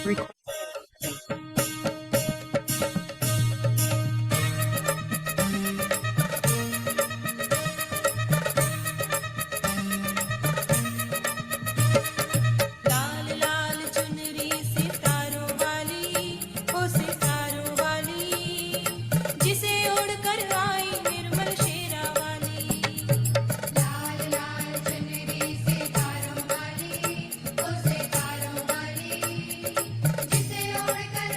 Record. लाल लाल चुनरी सितारों वाली, ओ सितारों वाली, जिसे उड़कर आई निर्मल शेरा वाली। लाल लाल चुनरी सितारों वाली, ओ सितारों वाली, जिसे ओढ़कर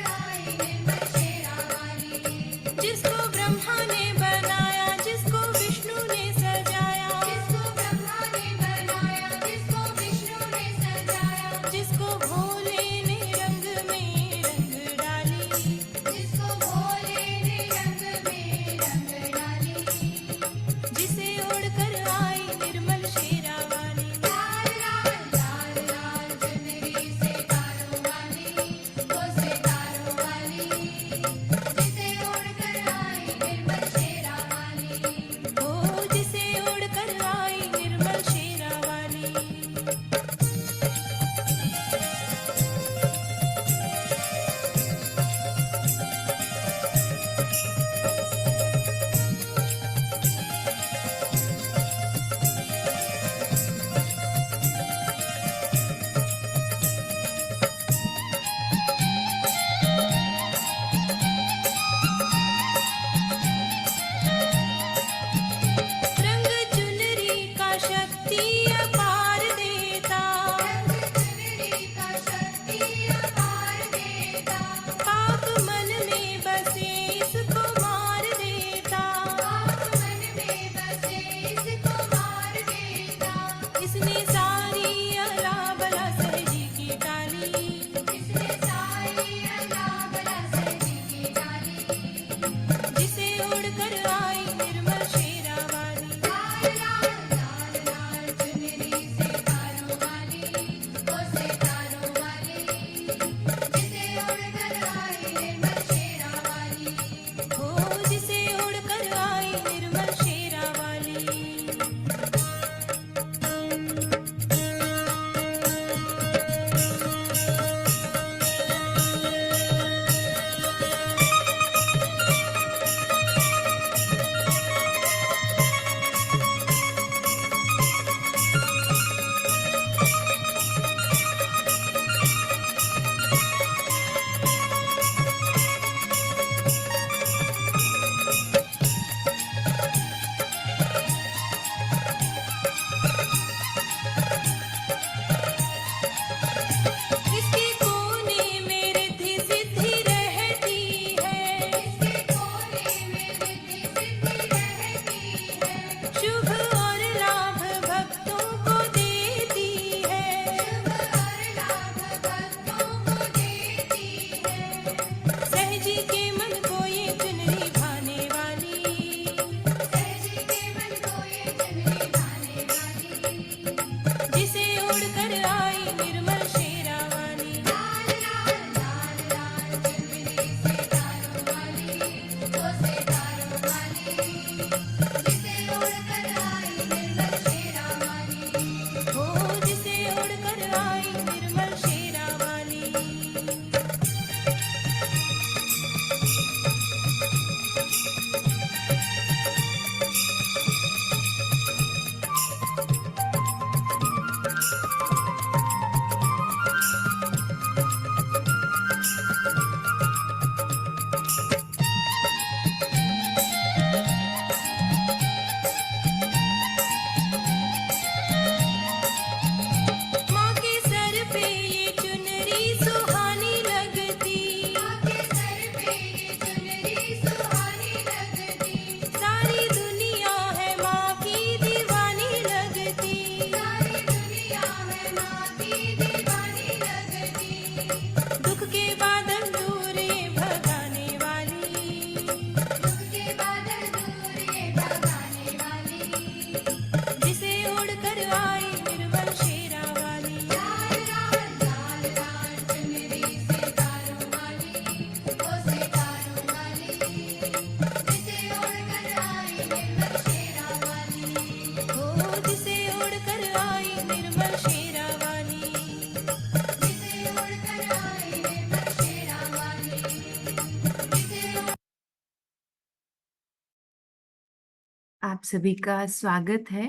आप सभी का स्वागत है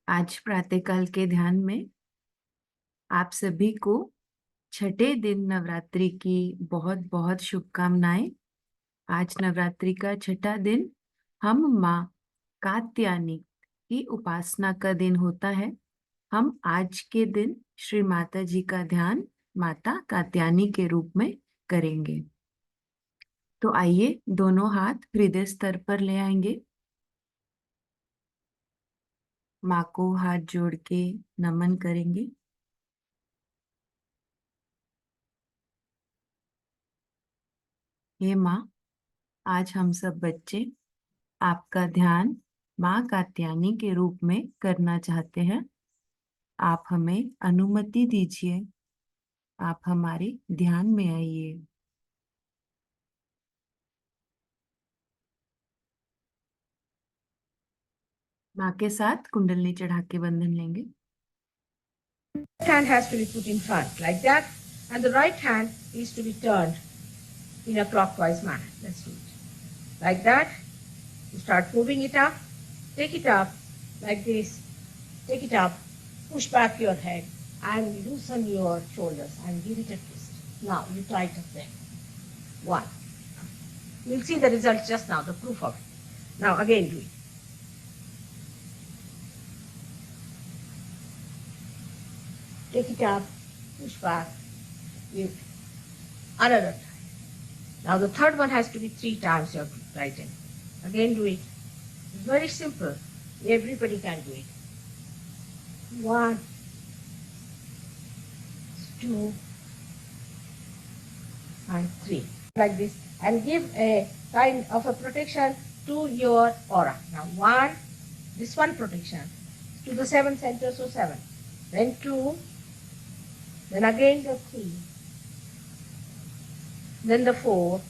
आज प्रातःकाल के ध्यान में। आप सभी को छठे दिन नवरात्रि की बहुत बहुत शुभकामनाएं। आज नवरात्रि का छठा दिन हम माँ कात्यायनी की उपासना का दिन होता है। हम आज के दिन श्री माता जी का ध्यान माता कात्यायनी के रूप में करेंगे। तो आइए दोनों हाथ हृदय स्तर पर ले आएंगे। माँ को हाथ जोड़ के नमन करेंगे। हे माँ, आज हम सब बच्चे आपका ध्यान माँ कात्यायनी के रूप में करना चाहते हैं। आप हमें अनुमति दीजिए, आप हमारे ध्यान में आइए। माँ के साथ कुंडलनी चढ़ा के बंधन लेंगे। Hand has to be put in front like that, and the right hand is to be turned in a clockwise manner. Let's do it. Like that, you start moving it up, take it up like this, take it up, push back your head and loosen your shoulders and give it a twist. Now you tighten them. One. You'll see the result just now, the proof of it. Now again do it. Take it up, push back, give another time. Now the third one has to be 3 times you have to tighten. Again do it. It's very simple. Everybody can do it. 1, 2, and 3. Like this. And give a kind of a protection to your aura. Now 1, this one protection to the 7 centers, so 7. Then 2, then again the 3, then the 4,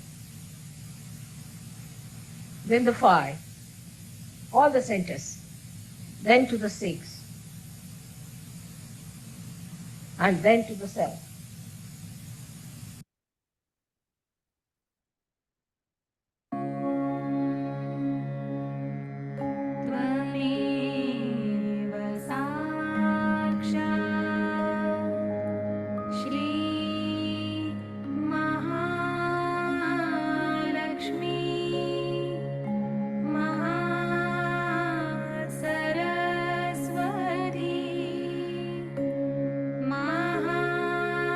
then the 5, all the centers, then to the 6, and then to the 7. त्वमेव साक्षात् श्री महालक्ष्मी महासरस्वती महाकाली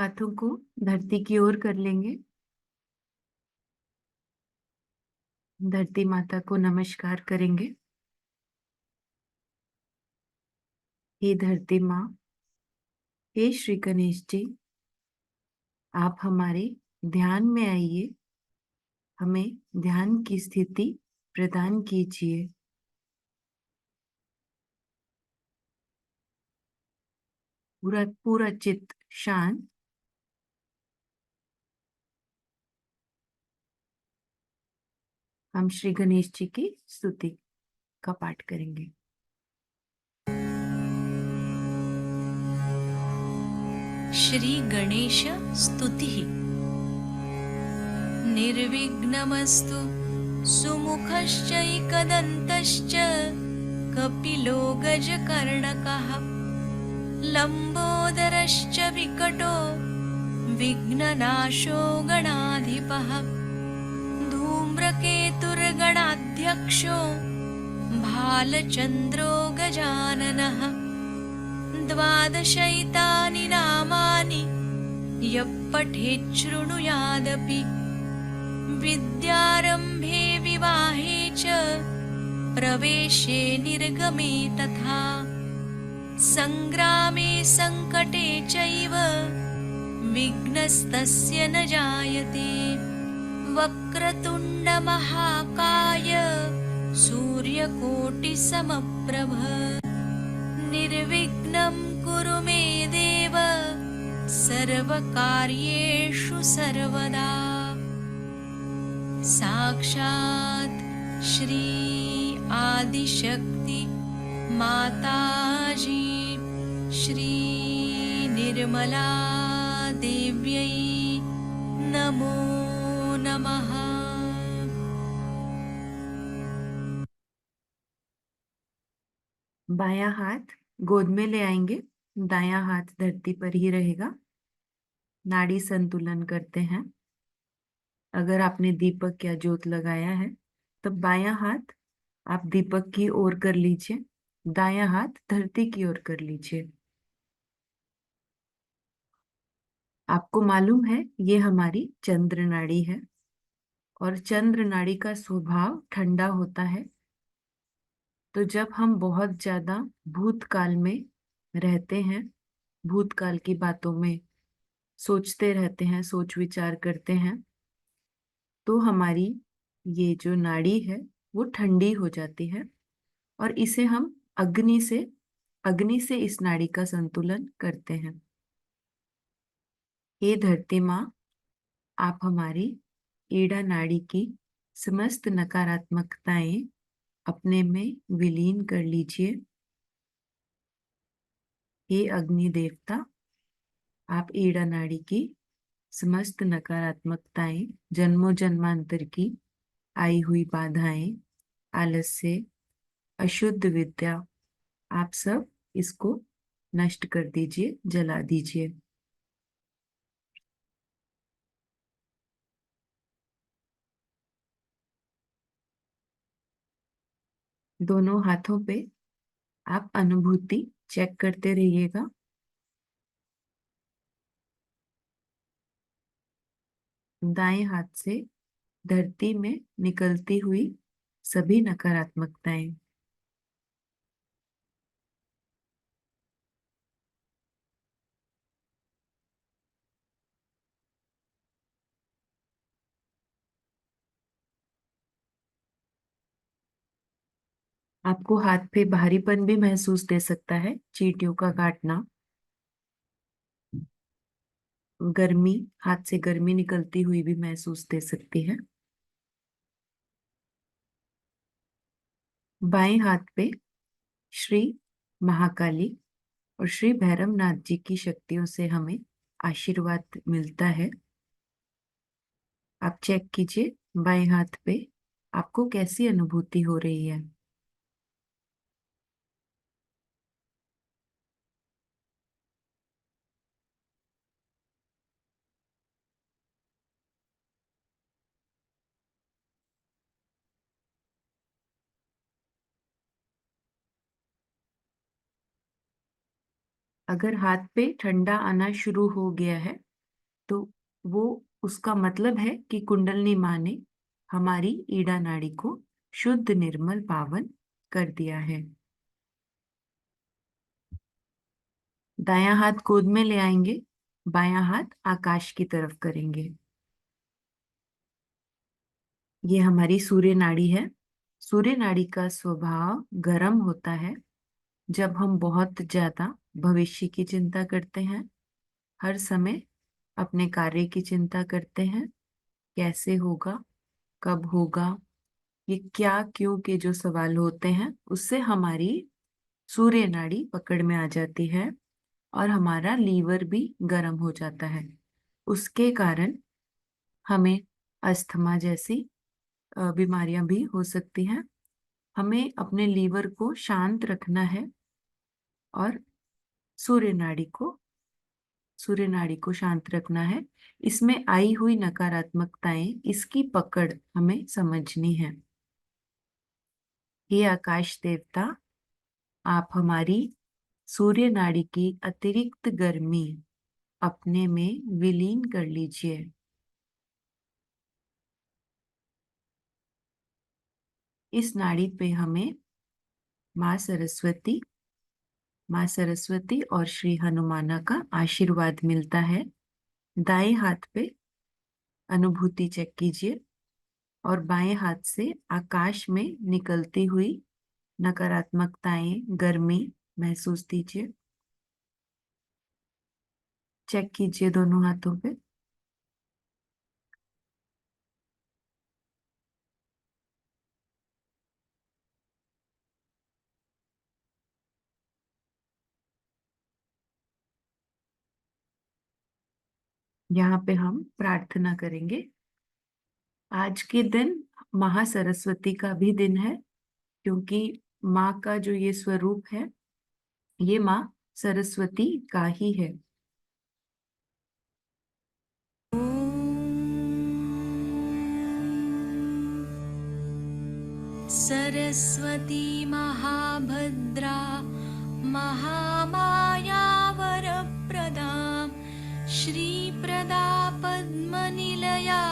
हाथों को धरती की ओर कर लेंगे। धरती माता को नमस्कार करेंगे। हे धरती माँ, हे श्री गणेश जी, आप हमारे ध्यान में आइए, हमें ध्यान की स्थिति प्रदान कीजिए। पूरा पूरा चित्त शांत। हम श्री गणेश जी की स्तुति का पाठ करेंगे। श्री गणेश स्तुतिः। निर्विघ्नमस्तु सुमुखश्चैकदन्तश्च कपिलो गजकर्णकः लम्बोदरश्च विकटो विघ्ननाशो गणाधिपः धूम्रकेतुर्गणाध्यक्षो भालचन्द्रो गजाननः द्वादशैतानि नामानि यः पठेत् शृणुयादपि विद्यारम्भे विवाहे च प्रवेशे निर्गमे तथा सङ्ग्रामे सङ्कटे चैव विघ्नस्तस्य न जायते वक्रतुण्डमहाकाय सूर्यकोटिसमप्रभ निर्विघ्नं कुरु मे देव सर्वकार्येषु सर्वदा। साक्षात् श्री आदिशक्ति माताजी श्री निर्मला देव्यै नमो नमः। बायां हाथ गोद में ले आएंगे, दायां हाथ धरती पर ही रहेगा। नाड़ी संतुलन करते हैं। अगर आपने दीपक या ज्योत लगाया है तब बायां हाथ आप दीपक की ओर कर लीजिए, दायां हाथ धरती की ओर कर लीजिए। आपको मालूम है ये हमारी चंद्र नाड़ी है और चंद्र नाड़ी का स्वभाव ठंडा होता है। तो जब हम बहुत ज्यादा भूतकाल में रहते हैं, भूतकाल की बातों में सोचते रहते हैं, सोच विचार करते हैं, तो हमारी ये जो नाड़ी है वो ठंडी हो जाती है और इसे हम अग्नि से इस नाड़ी का संतुलन करते हैं। हे धरती माँ, आप हमारी ईड़ा नाड़ी की समस्त नकारात्मकताएं अपने में विलीन कर लीजिए। हे अग्नि देवता, आप ईड़ा नाड़ी की समस्त नकारात्मकताएं, जन्मों जन्मांतर की आई हुई बाधाएं, आलस्य, अशुद्ध विद्या, आप सब इसको नष्ट कर दीजिए, जला दीजिए। दोनों हाथों पे आप अनुभूति चेक करते रहिएगा। दाएं हाथ से धरती में निकलती हुई सभी नकारात्मकताएं। आपको हाथ पे भारीपन भी महसूस दे सकता है, चींटियों का काटना, गर्मी, हाथ से गर्मी निकलती हुई भी महसूस दे सकती है। बाएं हाथ पे श्री महाकाली और श्री भैरवनाथ जी की शक्तियों से हमें आशीर्वाद मिलता है। आप चेक कीजिए बाएं हाथ पे आपको कैसी अनुभूति हो रही है। अगर हाथ पे ठंडा आना शुरू हो गया है तो वो उसका मतलब है कि कुंडलिनी माँ ने हमारी ईड़ा नाड़ी को शुद्ध, निर्मल, पावन कर दिया है। दायां हाथ गोद में ले आएंगे, बायां हाथ आकाश की तरफ करेंगे। ये हमारी सूर्य नाड़ी है। सूर्य नाड़ी का स्वभाव गर्म होता है। जब हम बहुत ज्यादा भविष्य की चिंता करते हैं, हर समय अपने कार्य की चिंता करते हैं, कैसे होगा, कब होगा, ये क्या क्यों के जो सवाल होते हैं, उससे हमारी सूर्य नाड़ी पकड़ में आ जाती है और हमारा लीवर भी गर्म हो जाता है। उसके कारण हमें अस्थमा जैसी बीमारियां भी हो सकती हैं। हमें अपने लीवर को शांत रखना है और सूर्य नाड़ी को शांत रखना है। इसमें आई हुई नकारात्मकताएं, इसकी पकड़ हमें समझनी है। हे आकाश देवता, आप हमारी सूर्य नाड़ी की अतिरिक्त गर्मी अपने में विलीन कर लीजिए। इस नाड़ी पे हमें माँ सरस्वती और श्री हनुमाना का आशीर्वाद मिलता है। दाएं हाथ पे अनुभूति चेक कीजिए और बाएं हाथ से आकाश में निकलती हुई नकारात्मकताएं, गर्मी महसूस कीजिए। चेक कीजिए दोनों हाथों पे। यहाँ पे हम प्रार्थना करेंगे। आज के दिन महासरस्वती का भी दिन है, क्योंकि माँ का जो ये स्वरूप है, ये माँ सरस्वती का ही है। सरस्वती महाभद्रा महामाया वरप्रदा श्रीप्रदा पद्मनिलया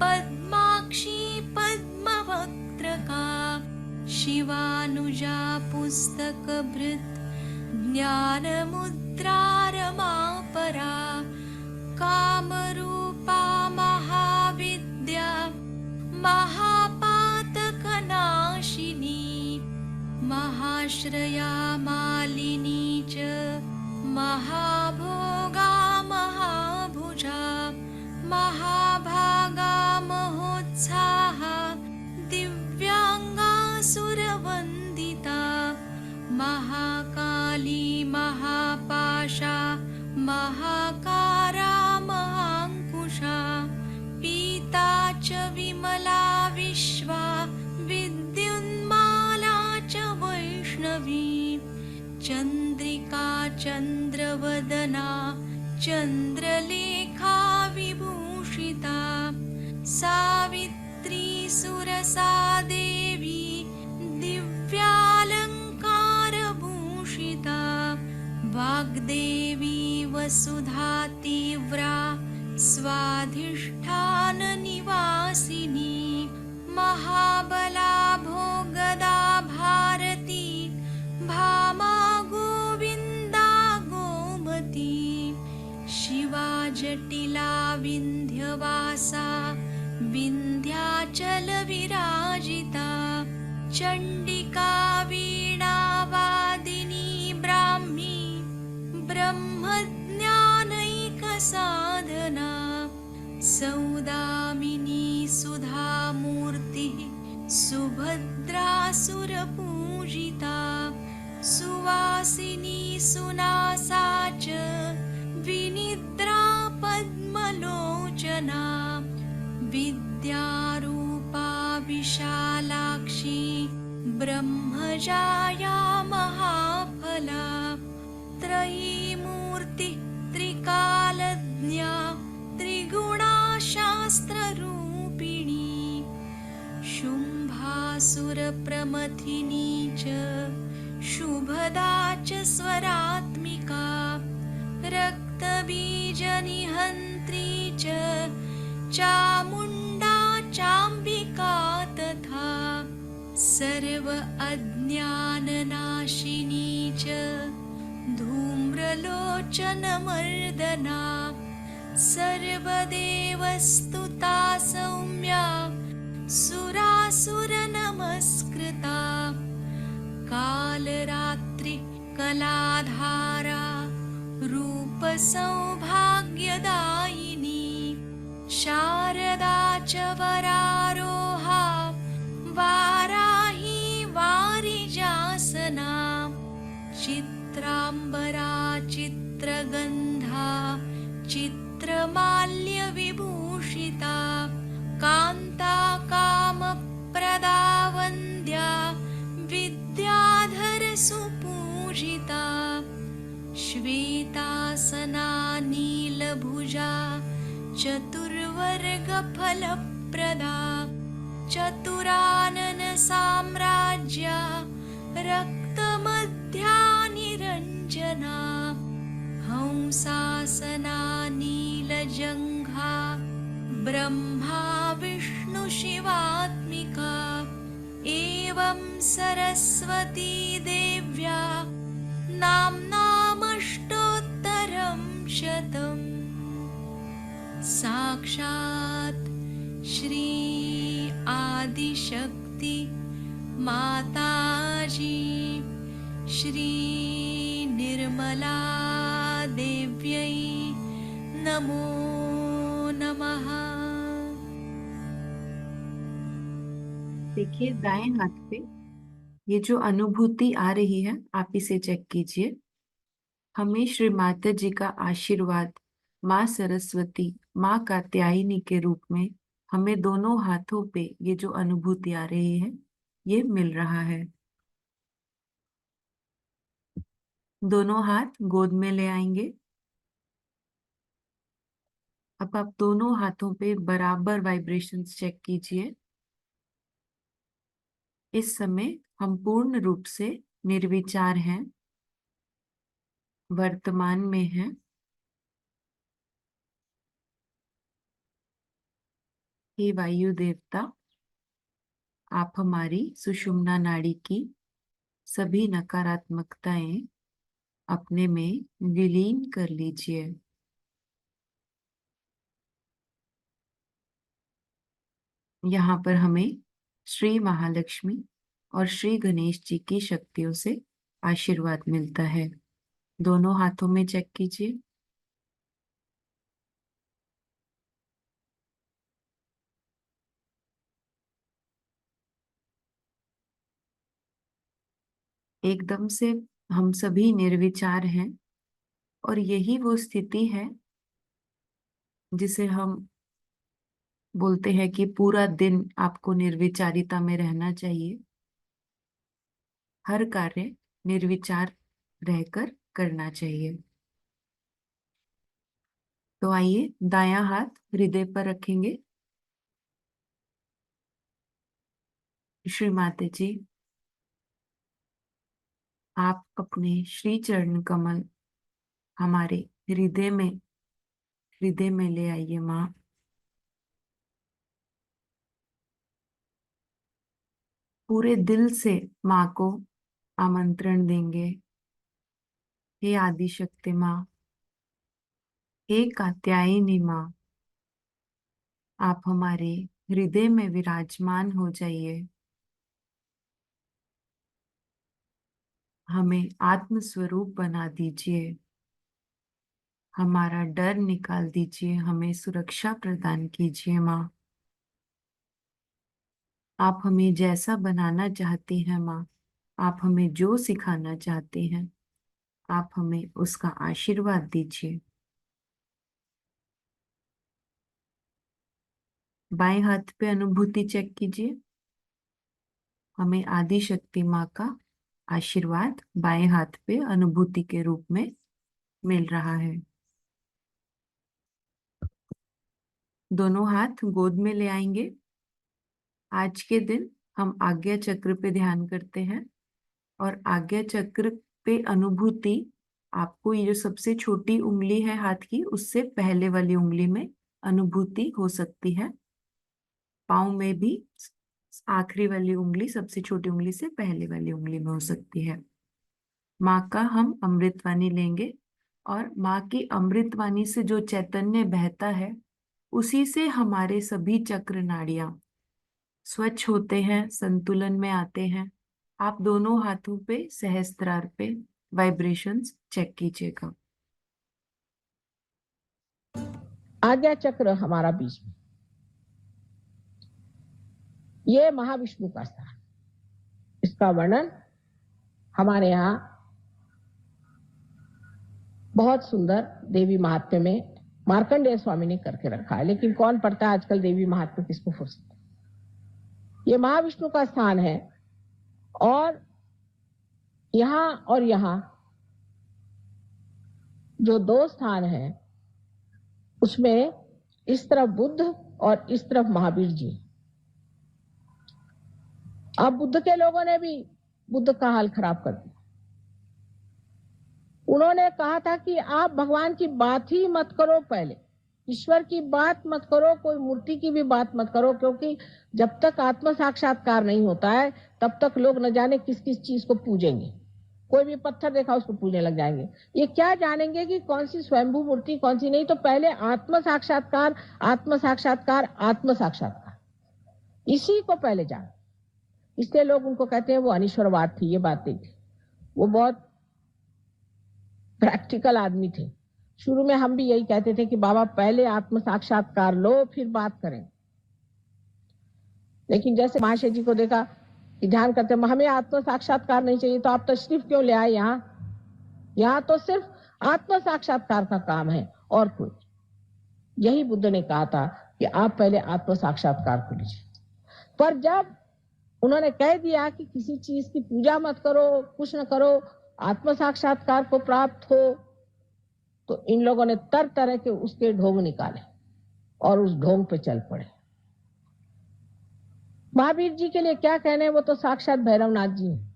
पद्माक्षी पद्मवक्त्रका शिवानुजा पुस्तकभृत् ज्ञानमुद्रा रमापरा कामरूपा महाविद्या महापातकनाशिनी महाश्रया मालिनी च महाभोगा महाभुजा महाभागा महोत्साहा दिव्यांगा सुरवन्दिता महाकाली महापाशा महाकारा महाङ्कुशा पीता च विमला विश्वा विद्युन्माला च वैष्णवी चन्द्रिका चन्द्रवदना चन्द्रलेखा विभूषिता सावित्री सुरसा देवी दिव्यालङ्कारभूषिता वाग्देवी वसुधा तीव्रा स्वाधिष्ठाननिवासिनी महाबला भोगदा भारती भामा गोविन्दा गोमती शिवा जटिला विन्ध्यवासा विन्ध्याचलविराजिता चण्डिका वीणावादिनी ब्राह्मी ब्रह्मज्ञानैकसाधना सौदामिनी सुधामूर्तिः सुभद्रा सुरपूजिता सुवासिनी सुनासा च विनिद्रा पद्मलोचना विद्यारूपा विशालाक्षी ब्रह्मजाया महाफला त्रयीमूर्ति त्रिकालज्ञा त्रिगुणा शास्त्ररूपिणी शुम्भासुरप्रमथिनी च शुभदा च स्वरात्मिका रक्तबीजनिहन्त्रिणी च चामुण्डा चाम्बिका तथा सर्व अज्ञाननाशिनी च धूम्रलोचनमर्दना सर्वदेवस्तुता सौम्या सुरासुरनमस्कृता कालरात्रि कलाधारा रूपसौभाग्यदायिनी शारदा च वरारोहा वाराही वारिजासना चित्राम्बरा चित्रगन्धा चित्रमाल्यविभूषिता कान्ता कामप्रदा वन्द्या विद्याधरसुपूजिता श्वेतासना नीलभुजा चतुर्वर्गफलप्रदा चतुराननसाम्राज्या रक्तमध्या निरञ्जना हंसासना नीलजङ्घा ब्रह्मा विष्णुशिवात्मिका एवं सरस्वती देव्या नाम्नामष्टोत्तरं शतम् साक्षात् श्री आदिशक्ति माताजी श्री निर्मला देव्यै नमो नमः। देखिए दाएं हाथ पे ये जो अनुभूति आ रही है आप इसे चेक कीजिए। हमें श्री माता जी का आशीर्वाद माँ सरस्वती माँ कात्यायनी के रूप में हमें दोनों हाथों पे ये जो अनुभूति आ रही है ये मिल रहा है। दोनों हाथ गोद में ले आएंगे। अब आप दोनों हाथों पे बराबर वाइब्रेशंस चेक कीजिए। इस समय हम पूर्ण रूप से निर्विचार हैं, वर्तमान में हैं। हे वायु देवता, आप हमारी सुषुम्ना नाड़ी की सभी नकारात्मकताएं अपने में विलीन कर लीजिए। यहाँ पर हमें श्री महालक्ष्मी और श्री गणेश जी की शक्तियों से आशीर्वाद मिलता है। दोनों हाथों में चेक कीजिए। एकदम से हम सभी निर्विचार हैं और यही वो स्थिति है जिसे हम बोलते हैं कि पूरा दिन आपको निर्विचारिता में रहना चाहिए। हर कार्य निर्विचार रहकर करना चाहिए। तो आइए दायां हाथ हृदय पर रखेंगे। श्री माता जी, आप अपने श्री चरण कमल हमारे हृदय में ले आइए माँ। पूरे दिल से माँ को आमंत्रण देंगे। हे आदिशक्ति माँ, हे कात्यायनी माँ, आप हमारे हृदय में विराजमान हो जाइए। हमें आत्म स्वरूप बना दीजिए। हमारा डर निकाल दीजिए। हमें सुरक्षा प्रदान कीजिए माँ। आप हमें जैसा बनाना चाहती हैं माँ, आप हमें जो सिखाना चाहते हैं, आप हमें उसका आशीर्वाद दीजिए। बाएं हाथ पे अनुभूति चेक कीजिए। हमें आदि शक्ति माँ का आशीर्वाद बाएं हाथ पे अनुभूति के रूप में मिल रहा है। दोनों हाथ गोद में ले आएंगे। आज के दिन हम आज्ञा चक्र पे ध्यान करते हैं और आज्ञा चक्र पे अनुभूति आपको ये जो सबसे छोटी उंगली है हाथ की उससे पहले वाली उंगली में अनुभूति हो सकती है। पाँव में भी आखिरी वाली उंगली सबसे छोटी उंगली से पहले वाली उंगली में हो सकती है। माँ का हम अमृतवाणी लेंगे और माँ की अमृतवाणी से जो चैतन्य बहता है उसी से हमारे सभी चक्र नाड़ियां स्वच्छ होते हैं, संतुलन में आते हैं। आप दोनों हाथों पे सहस्त्रार पे वाइब्रेशंस चेक कीजिएगा। आज्ञा चक्र हमारा बीच में, ये महाविष्णु का स्थान। इसका वर्णन हमारे यहाँ बहुत सुंदर देवी महात्म्य में मार्कंडेय स्वामी ने करके रखा है, लेकिन कौन पढ़ता है आजकल देवी महात्म्य, किसको फुर्सत। ये महाविष्णु का स्थान है और यहाँ जो दो स्थान हैं उसमें इस तरफ बुद्ध और इस तरफ महावीर जी। अब बुद्ध के लोगों ने भी बुद्ध का हाल खराब कर दिया। उन्होंने कहा था कि आप भगवान की बात ही मत करो, पहले ईश्वर की बात मत करो, कोई मूर्ति की भी बात मत करो, क्योंकि जब तक आत्म साक्षात्कार नहीं होता है तब तक लोग न जाने किस किस चीज को पूजेंगे। कोई भी पत्थर देखा उसको पूजने लग जाएंगे। ये क्या जानेंगे कि कौन सी स्वयंभू मूर्ति कौन सी नहीं। तो पहले आत्म साक्षात्कार, आत्म साक्षात्कार, आत्म साक्षात्कार, इसी को पहले जान। इसलिए लोग उनको कहते हैं वो अनिश्वरवाद थी। ये बात नहीं थी, वो बहुत प्रैक्टिकल आदमी थे। शुरू में हम भी यही कहते थे कि बाबा पहले आत्म साक्षात्कार लो फिर बात करें। लेकिन जैसे महाशय जी को देखा कि ध्यान करते हमें आत्म साक्षात्कार नहीं चाहिए, तो आप तशरीफ क्यों ले आए यहाँ तो सिर्फ आत्म साक्षात्कार का काम है और कुछ। यही बुद्ध ने कहा था कि आप पहले आत्म साक्षात्कार को लीजिए। पर जब उन्होंने कह दिया कि किसी चीज की पूजा मत करो, कुछ न करो, आत्म साक्षात्कार को प्राप्त हो, तो इन लोगों ने तरह तरह के उसके ढोंग निकाले और उस ढोंग पे चल पड़े। महावीर जी के लिए क्या कहने, वो तो साक्षात भैरवनाथ जी हैं,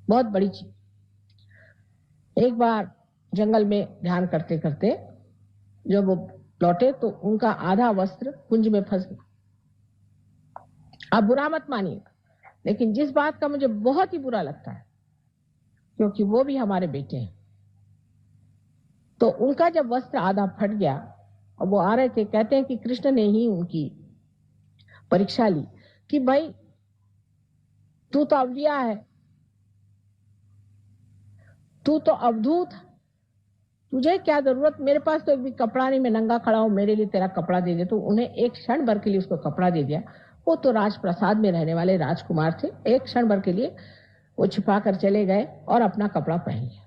बहुत बड़ी चीज। एक बार जंगल में ध्यान करते करते जब वो लौटे तो उनका आधा वस्त्र कुंज में फंस गया। आप बुरा मत मानिएगा, लेकिन जिस बात का मुझे बहुत ही बुरा लगता है, क्योंकि वो भी हमारे बेटे हैं, तो उनका जब वस्त्र आधा फट गया और वो आ रहे थे, कहते हैं कि कृष्ण ने ही उनकी परीक्षा ली कि भाई तू तो अवलिया है, तू तो अवधूत, तुझे क्या जरूरत, मेरे पास तो एक भी कपड़ा नहीं, मैं नंगा खड़ा हूं, मेरे लिए तेरा कपड़ा दे दे। तो उन्हें एक क्षण भर के लिए उसको कपड़ा दे दिया। वो तो राजप्रसाद में रहने वाले राजकुमार थे, एक क्षण भर के लिए वो छिपा कर चले गए और अपना कपड़ा पहन लिया।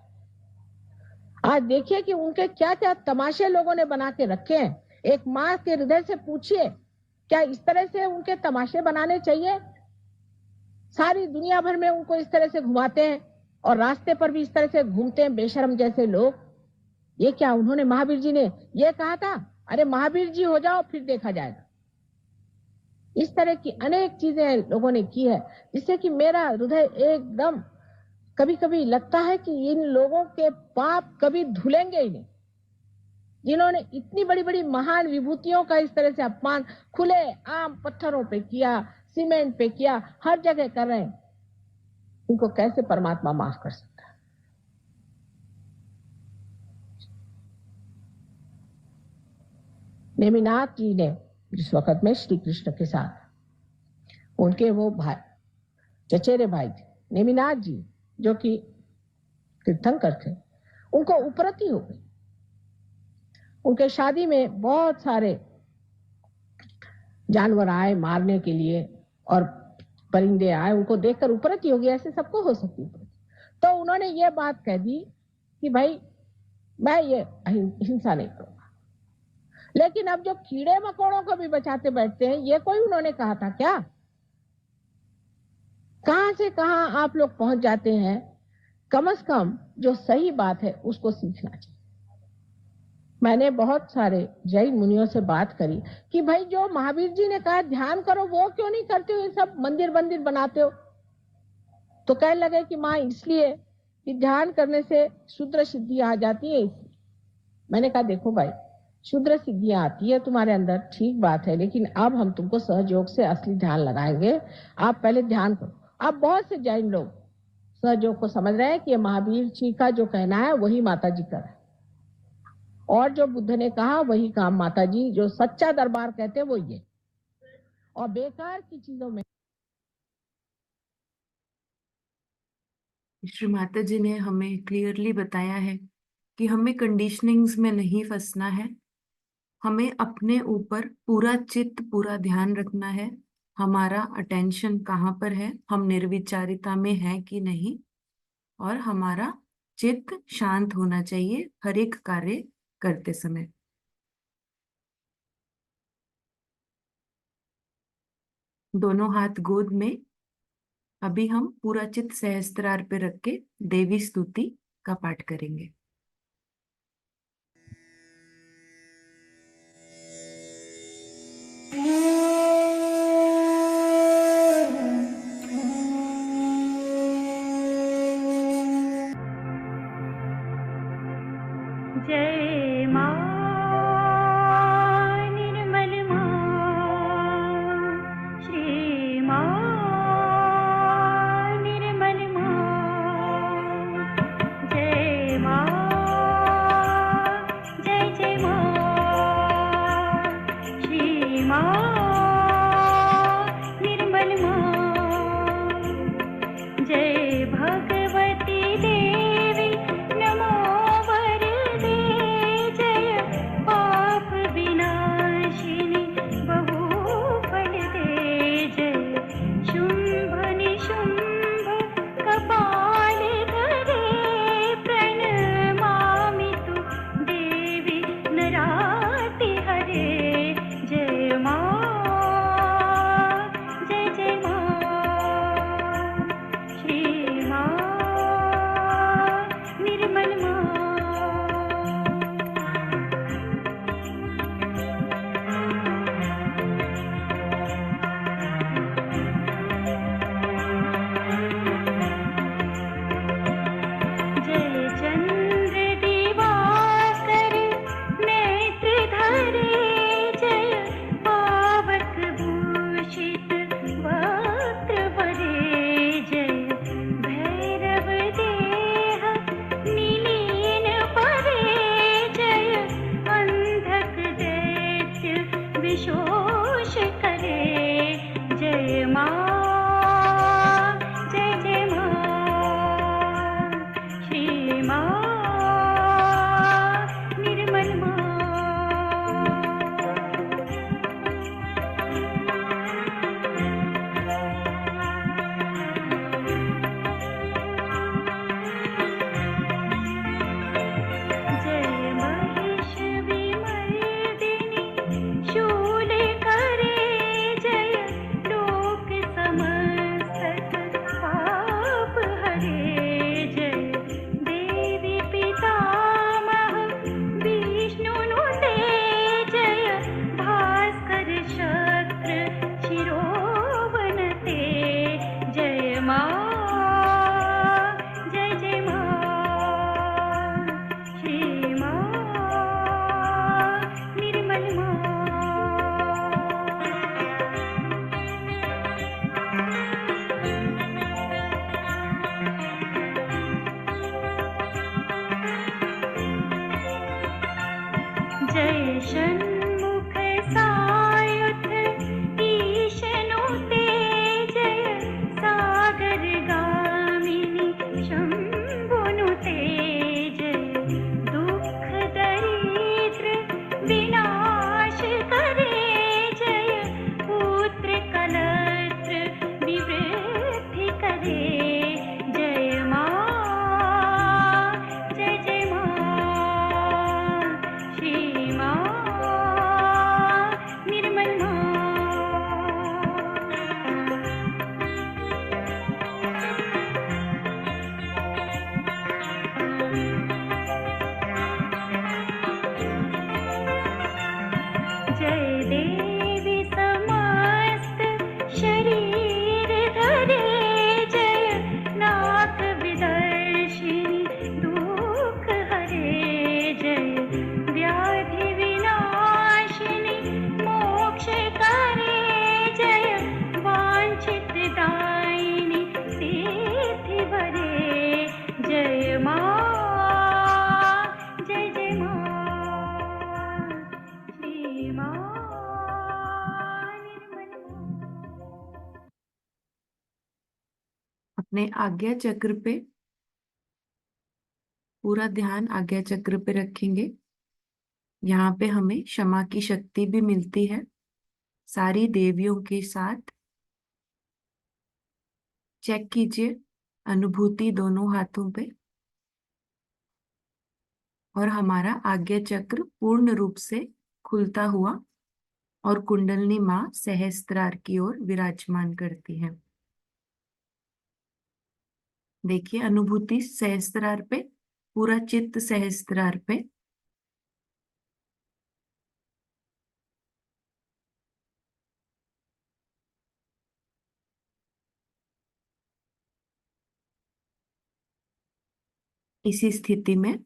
आज देखिए कि उनके क्या क्या तमाशे लोगों ने बना के रखे हैं। एक माँ के हृदय से पूछिए, क्या इस तरह से उनके तमाशे बनाने चाहिए? सारी दुनिया भर में उनको इस तरह से घुमाते हैं और रास्ते पर भी इस तरह से घूमते हैं बेशर्म जैसे लोग। ये क्या, उन्होंने महावीर जी ने ये कहा था, अरे महावीर जी हो जाओ फिर देखा जाएगा। इस तरह की अनेक चीजें लोगों ने की है, जिससे कि मेरा हृदय एकदम कभी कभी लगता है कि इन लोगों के पाप कभी धुलेंगे ही नहीं, जिन्होंने इतनी बड़ी बड़ी महान विभूतियों का इस तरह से अपमान खुले आम पत्थरों पे किया, सीमेंट पे किया, हर जगह कर रहे हैं। इनको कैसे परमात्मा माफ कर सकता है? नेमिनाथ जी ने जिस वक्त में श्री कृष्ण के साथ उनके वो भाई, चचेरे भाई थे नेमिनाथ जी, जो कि तीर्थंकर थे, उनको उपरति हो गई। उनके शादी में बहुत सारे जानवर आए मारने के लिए और परिंदे आए, उनको देखकर उपरति हो गई। ऐसे सबको हो सकती है। तो उन्होंने ये बात कह दी कि भाई मैं ये हिंसा नहीं करूंगा। लेकिन अब जो कीड़े मकोड़ों को भी बचाते बैठते हैं, ये कोई उन्होंने कहा था क्या? कहां से कहां आप लोग पहुंच जाते हैं। कम से कम जो सही बात है उसको सीखना चाहिए। मैंने बहुत सारे जैन मुनियों से बात करी कि भाई जो महावीर जी ने कहा ध्यान करो, वो क्यों नहीं करते हो, ये सब मंदिर मंदिर बनाते हो। तो कहने लगे कि माँ इसलिए कि ध्यान करने से शूद्र सिद्धि आ जाती है, इसलिए। मैंने कहा देखो भाई, क्षुद्र सिद्धियां आती है तुम्हारे अंदर, ठीक बात है, लेकिन अब हम तुमको सहयोग से असली ध्यान लगाएंगे। आप पहले ध्यान करो। आप बहुत से जैन लोग सहयोग को समझ रहे हैं कि ये महावीर जी का जो कहना है वही माता जी का है, और जो बुद्ध ने कहा वही काम माता जी, जो सच्चा दरबार कहते हैं वो ये, और बेकार की चीजों में। श्री माता जी ने हमें क्लियरली बताया है कि हमें कंडीशनिंग्स में नहीं फंसना है, हमें अपने ऊपर पूरा चित्त पूरा ध्यान रखना है। हमारा अटेंशन कहाँ पर है, हम निर्विचारिता में है कि नहीं, और हमारा चित्त शांत होना चाहिए हर एक कार्य करते समय। दोनों हाथ गोद में अभी हम पूरा चित्त सहस्त्रार पे रख के देवी स्तुति का पाठ करेंगे। जय मां निर्मल मां, श्री मां निर्मल मां, जय मां, जय मां, श्री मां निर्मल मां, जय भगवती देवी नमो वरदे, जय पाप विनाशिनी बहुफल दे, जय शुंभ निशुंभ कपाल धरे, प्रणमामि तु देवी नराति हरे, जय मां अपने आज्ञा चक्र पे पूरा ध्यान आज्ञा चक्र पे रखेंगे। यहाँ पे हमें क्षमा की शक्ति भी मिलती है। सारी देवियों के साथ चेक कीजिए अनुभूति दोनों हाथों पे, और हमारा आज्ञा चक्र पूर्ण रूप से खुलता हुआ और कुंडलिनी माँ सहस्त्रार की ओर विराजमान करती है। देखिए अनुभूति सहस्त्रार पे, पूरा चित्त सहस्त्रार पे। इसी स्थिति में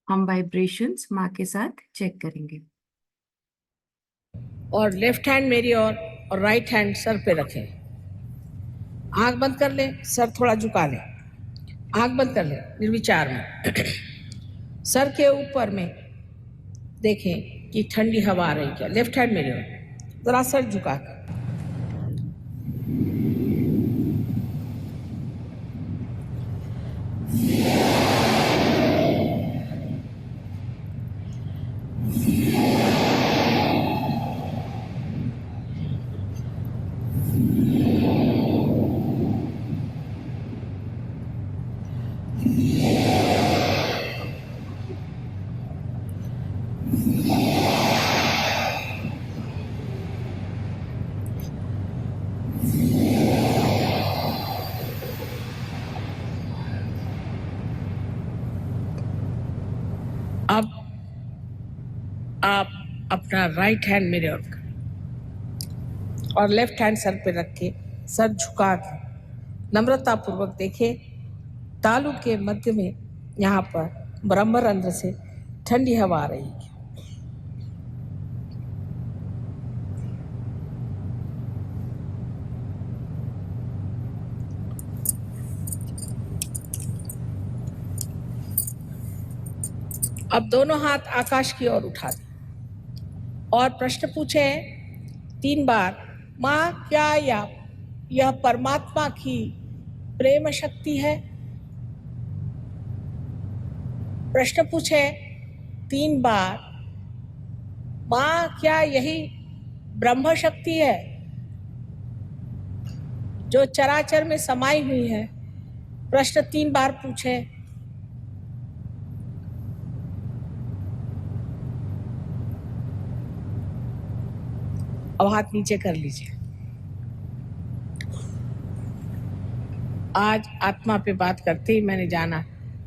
हम वाइब्रेशंस माँ के साथ चेक करेंगे। और लेफ्ट हैंड मेरी और राइट हैंड सर पे रखें। आंख बंद कर लें, सर थोड़ा झुका लें। आंख बंद कर लें निर्विचार में। सर के ऊपर में देखें कि ठंडी हवा आ रही क्या। लेफ्ट हैंड मेरी ओर, जरा सर झुका कर। अब आप अपना राइट हैंड मेरे और लेफ्ट हैंड सर पे रख के सर झुका के नम्रता पूर्वक देखें, तालु के मध्य में यहाँ पर ब्रह्मरंध्र से ठंडी हवा आ रही है। अब दोनों हाथ आकाश की ओर उठा दें और प्रश्न पूछे 3 बार, माँ क्या यह परमात्मा की प्रेम शक्ति है? प्रश्न पूछे 3 बार, माँ क्या यही ब्रह्म शक्ति है जो चराचर में समाई हुई है? प्रश्न 3 बार पूछे। अब हाथ नीचे कर लीजिए। आज आत्मा पे बात करते ही मैंने जाना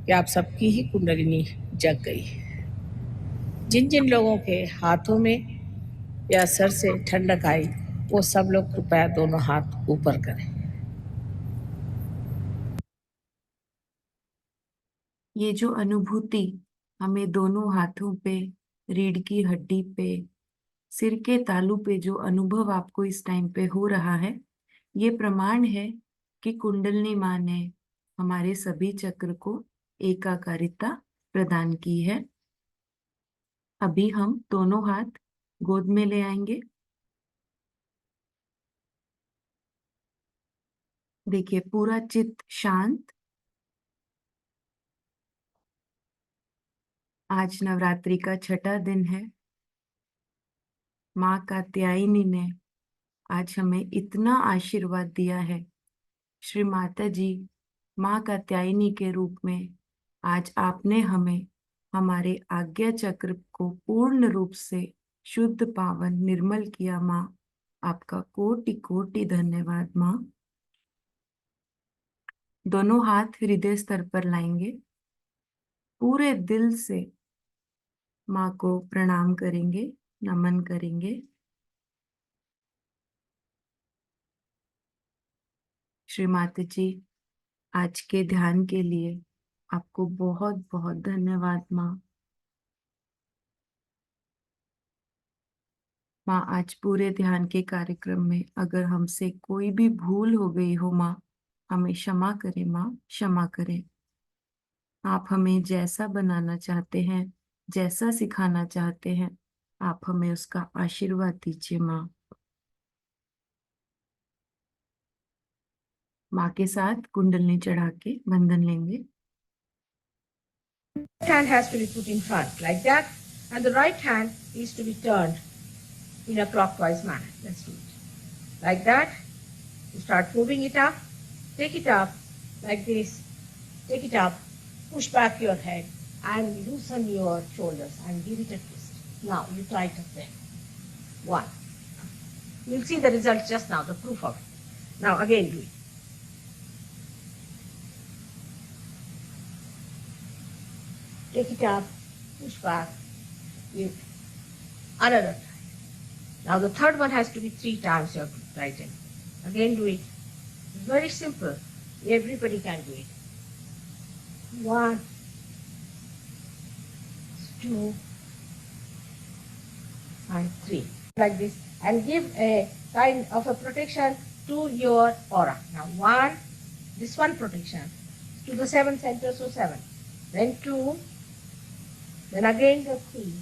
कि आप सबकी ही कुंडलिनी जग गई है। जिन जिन लोगों के हाथों में या सर से ठंडक आई वो सब लोग कृपया दोनों हाथ ऊपर करें। ये जो अनुभूति हमें दोनों हाथों पे, रीढ़ की हड्डी पे, सिर के तालू पे जो अनुभव आपको इस टाइम पे हो रहा है, ये प्रमाण है कि कुंडलिनी माँ ने हमारे सभी चक्र को एकाकारिता प्रदान की है। अभी हम दोनों हाथ गोद में ले आएंगे। देखिए पूरा चित्त शांत। आज नवरात्रि का छठा दिन है। माँ कात्यायनी ने आज हमें इतना आशीर्वाद दिया है। श्री माता जी माँ कात्यायनी के रूप में आज आपने हमें हमारे आज्ञा चक्र को पूर्ण रूप से शुद्ध पावन निर्मल किया। माँ आपका कोटि कोटि धन्यवाद। माँ दोनों हाथ हृदय स्तर पर लाएंगे, पूरे दिल से माँ को प्रणाम करेंगे, नमन करेंगे। श्री माता जी आज के ध्यान के लिए आपको बहुत बहुत धन्यवाद। माँ माँ आज पूरे ध्यान के कार्यक्रम में अगर हमसे कोई भी भूल हो गई हो, माँ हमें क्षमा करें। माँ क्षमा करें। आप हमें जैसा बनाना चाहते हैं, जैसा सिखाना चाहते हैं, आप हमें उसका आशीर्वाद दीजिए। माँ माँ के साथ कुंडलनी चढ़ा के बंधन लेंगे। Left hand has to be put in front like that, and the right hand is to be turned in a clockwise manner. Let's do it. Like that, you start moving it up, take it up like this, take it up, push back your head and loosen your shoulders and give it a twist. Now you tighten them. One. You'll see the result just now, the proof of it. Now again do it. Take it up, push back, give another time. Now the third one has to be 3 times you have to tighten. Again do it. It's very simple. Everybody can do it. 1, 2, and 3. Like this. And give a kind of a protection to your aura. Now 1, this one protection to the 7 centers, so 7. Then 2, then again the 3,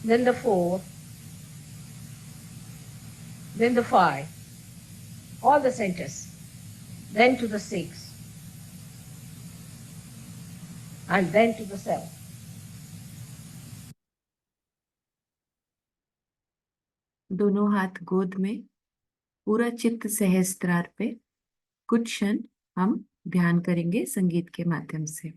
then the 4, then the 5, all the centers, then to the 6, and then to the 7. दोनों हाथ गोद में, पूरा चित्त सहस्त्रार पे कुछ क्षण हम ध्यान करेंगे संगीत के माध्यम से।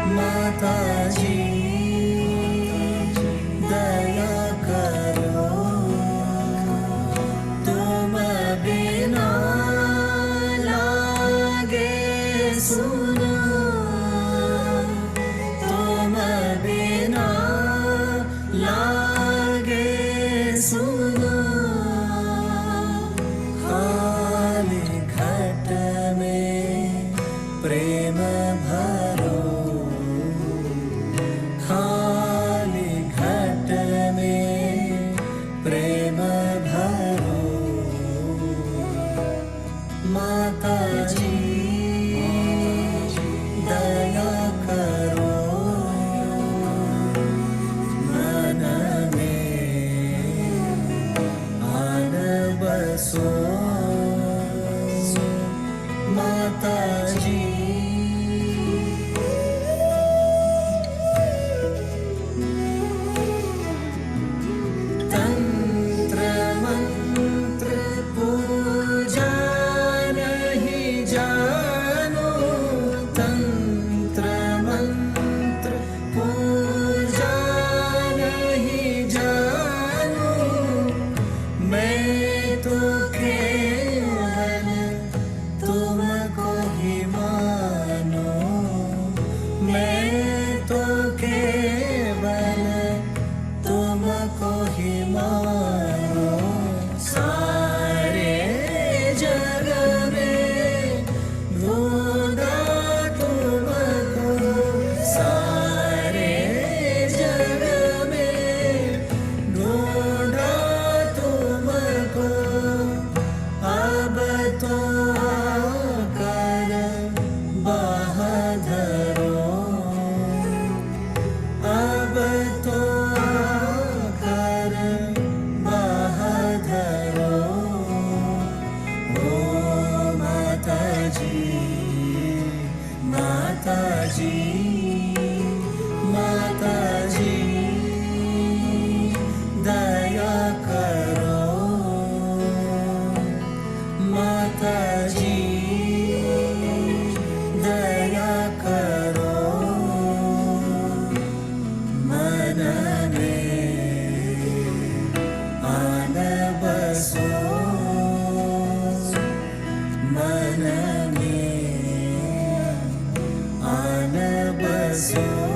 माता जी दया करो, तुम बिना लागे सुना, तुम बिना लागे सुना। खाली घट में प्रेम भरो, खाली घट में प्रेम भरो। माता जी दया करो, मन में आन बसो। माता जी तंत्र मंत्र पूजा नहीं जानो, तंत्र मंत्र पूजा नहीं जानो। मैं तो केवल तुमको ही मानो, मैं तो केवल तुमको ही मानो। सारे जग में ढूंढा तुमको, सारे जग में ढूंढा तुमको। अब तो आकर बहादुरो, अब तो आकर बहादुरो। ओ माता जी, माता जी, माता जी दया करो। माता जी दया करो, मन में आन बसो। मन में आन बसो।